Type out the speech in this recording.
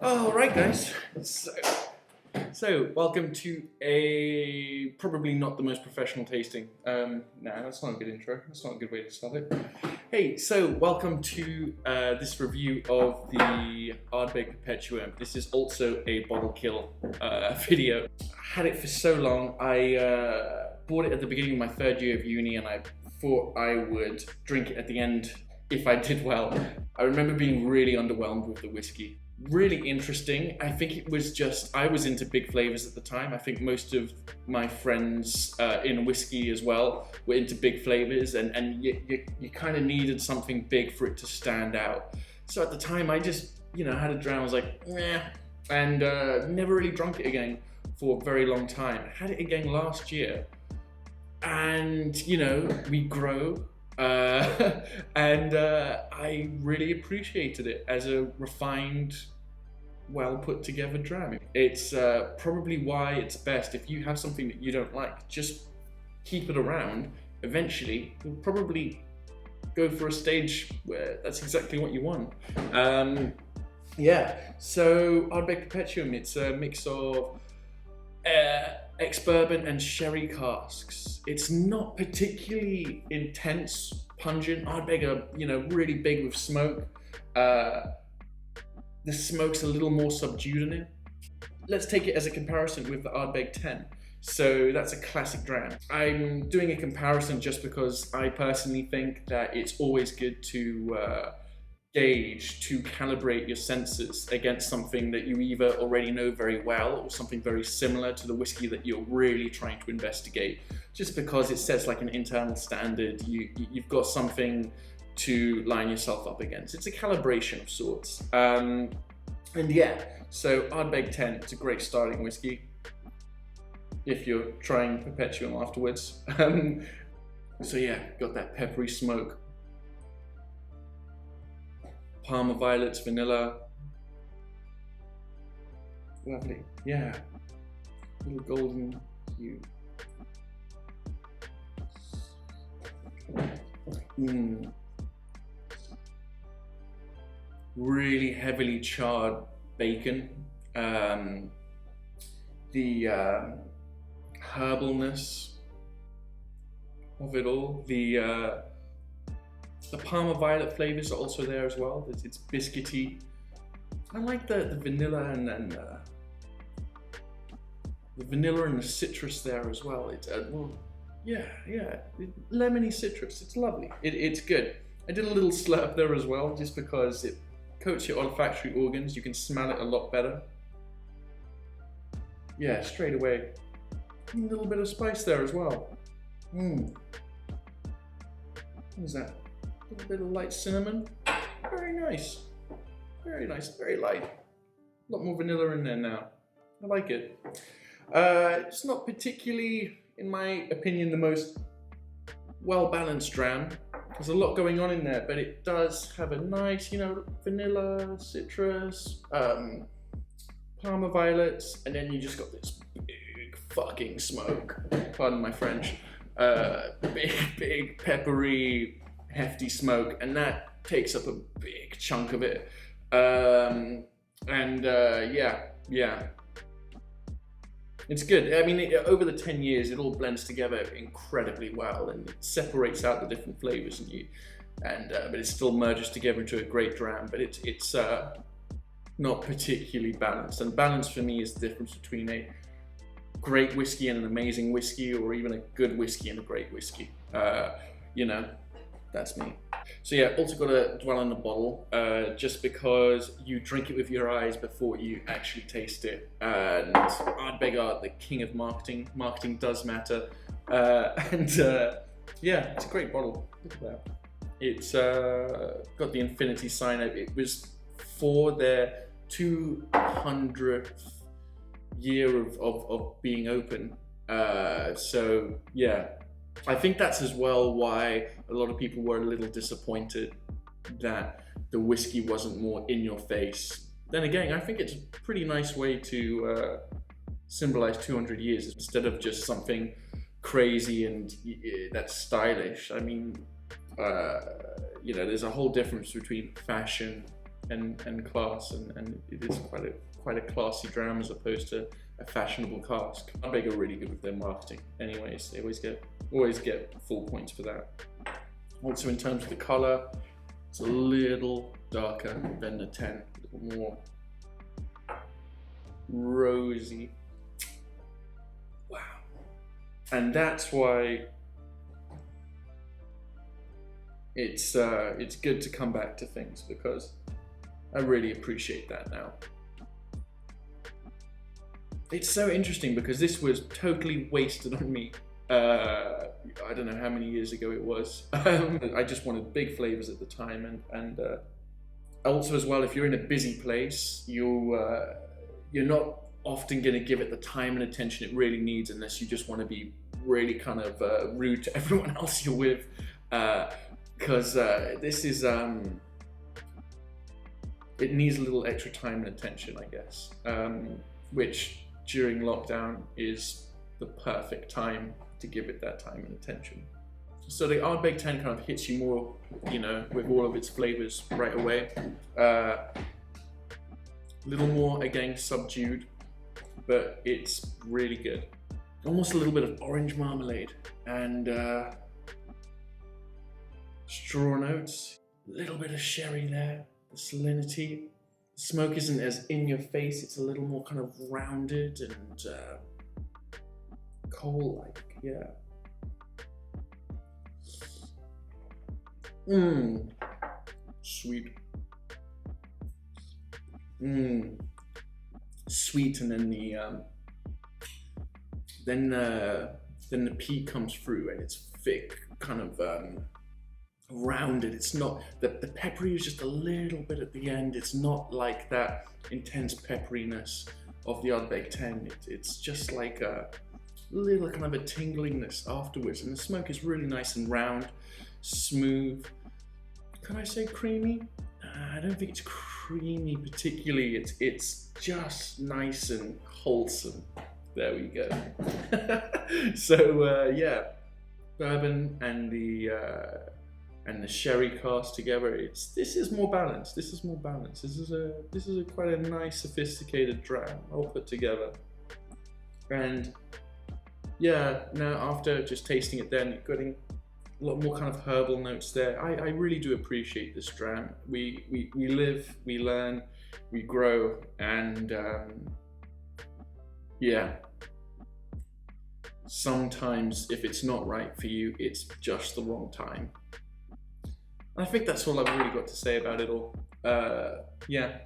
All right, guys. So welcome to a probably not the most professional tasting. Nah, that's not a good intro. That's not a good way to start it. Hey, so welcome to this review of the Ardbeg Perpetuum. This is also a bottle kill video. I had it for so long. I bought it at the beginning of my third year of uni, and I thought I would drink it at the end if I did well. I remember being really underwhelmed with the whiskey. Really interesting. I think it was just, I was into big flavors at the time. I think most of my friends in whiskey as well were into big flavors, and you kind of needed something big for it to stand out. So at the time I just, had a dram, I was like, meh, and never really drunk it again for a very long time. I had it again last year, and we grow. And I really appreciated it as a refined, well put together dram. It's probably why it's best if you have something that you don't like, just keep it around. Eventually, you'll probably go for a stage where that's exactly what you want. So Ardbeg Perpetuum, it's a mix of ex-bourbon and sherry casks. It's not particularly intense, pungent. Ardbeg are, really big with smoke. The smoke's a little more subdued in it. Let's take it as a comparison with the Ardbeg 10. So that's a classic dram. I'm doing a comparison just because I personally think that it's always good to gauge, to calibrate your senses against something that you either already know very well or something very similar to the whiskey that you're really trying to investigate. Just because it sets like an internal standard, you've got something to line yourself up against. It's a calibration of sorts. So Ardbeg 10, it's a great starting whiskey if you're trying Perpetuum afterwards. Got that peppery smoke. Parma violets, vanilla. Lovely, yeah. Little golden hue. Really heavily charred bacon. The herbalness of it all. The Parma violet flavors are also there as well. It's biscuity. I like the vanilla and the vanilla and the citrus there as well. It's lemony citrus. It's lovely. It's good. I did a little slurp there as well, just because it coats your olfactory organs. You can smell it a lot better. Yeah, straight away. A little bit of spice there as well. What is that? A little bit of light cinnamon. Very nice. Very nice, very light. A lot more vanilla in there now. I like it. It's not particularly, in my opinion, the most well-balanced dram. There's a lot going on in there, but it does have a nice, vanilla, citrus, Parma violets, and then you just got this big fucking smoke. Pardon my French. Big, peppery, hefty smoke, and that takes up a big chunk of it. It's good. I mean, over the 10 years, it all blends together incredibly well, and it separates out the different flavors but it still merges together into a great dram. But it's not particularly balanced. And balance for me is the difference between a great whiskey and an amazing whiskey, or even a good whiskey and a great whiskey. That's me. So yeah, also got to dwell on the bottle, just because you drink it with your eyes before you actually taste it. And Ardbeg are the king of marketing. Marketing does matter. It's a great bottle. Look at that. It's got the infinity sign. It was for their 200th year of being open. I think that's as well why a lot of people were a little disappointed that the whiskey wasn't more in your face. Then again, I think it's a pretty nice way to symbolize 200 years instead of just something crazy and that's stylish. I mean, there's a whole difference between fashion and class, and it is quite a classy dram as opposed to a fashionable cask. Ardbeg are really good with their marketing. Anyways, they always get full points for that. Also, in terms of the color, it's a little darker than the 10, a little more rosy. Wow. And that's why it's good to come back to things, because I really appreciate that now. It's so interesting because this was totally wasted on me. I don't know how many years ago it was. I just wanted big flavors at the time, and also as well, if you're in a busy place, you're not often going to give it the time and attention it really needs, unless you just want to be really kind of rude to everyone else you're with, because this is it needs a little extra time and attention, I guess, which during lockdown is the perfect time to give it that time and attention. So the Ardbeg 10 kind of hits you more, you know, with all of its flavors right away. A little more, again, subdued, but it's really good. Almost a little bit of orange marmalade and straw notes. A little bit of sherry there, the salinity. The smoke isn't as in your face, it's a little more kind of rounded and coal-like, yeah. Sweet. Sweet, and then the peat comes through, and it's thick, kind of rounded. It's not the peppery is just a little bit at the end. It's not like that intense pepperiness of the Ardbeg 10. It's just like a little kind of a tinglingness afterwards, and the smoke is really nice and round, smooth. Can I say creamy? I don't think it's creamy particularly. It's just nice and wholesome. There we go. So yeah, bourbon and the sherry cask together. This is more balanced. This is a quite a nice, sophisticated dram all put together. And yeah, now after just tasting it, then getting a lot more kind of herbal notes there. I really do appreciate this dram. We live, we learn, we grow, and yeah, sometimes if it's not right for you, it's just the wrong time. And I think that's all I've really got to say about it all. Yeah.